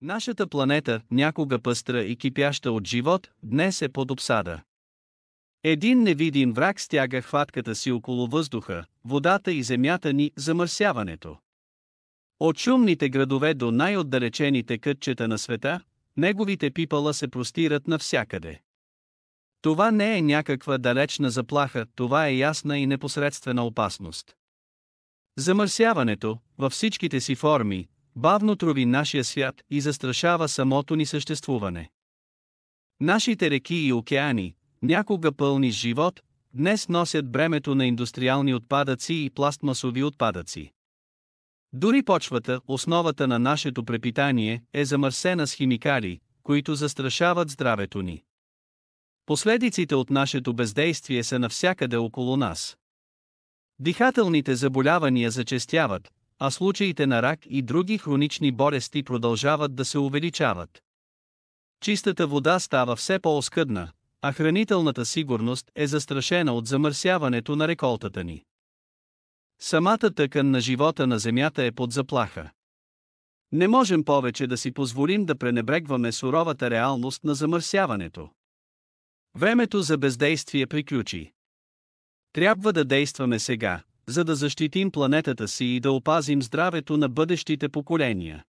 Нашата планета, някога пъстра и кипяща от живот, днес е под обсада. Един невидим враг стяга хватката си около въздуха, водата и земята ни, замърсяването. От шумните градове до най-отдалечените кътчета на света, неговите пипала се простират навсякъде. Това не е някаква далечна заплаха, това е ясна и непосредствена опасност. Замърсяването, във всичките си форми, бавно трови нашия свят и застрашава самото ни съществуване. Нашите реки и океани, някога пълни с живот, днес носят бремето на индустриални отпадъци и пластмасови отпадъци. Дори почвата, основата на нашето препитание, е замърсена с химикали, които застрашават здравето ни. Последиците от нашето бездействие са навсякъде около нас. Дихателните заболявания зачестяват, а случаите на рак и други хронични болести продължават да се увеличават. Чистата вода става все по-оскъдна, а хранителната сигурност е застрашена от замърсяването на реколтата ни. Самата тъкан на живота на Земята е под заплаха. Не можем повече да си позволим да пренебрегваме суровата реалност на замърсяването. Времето за бездействие приключи. Трябва да действаме сега, за да защитим планетата си и да опазим здравето на бъдещите поколения.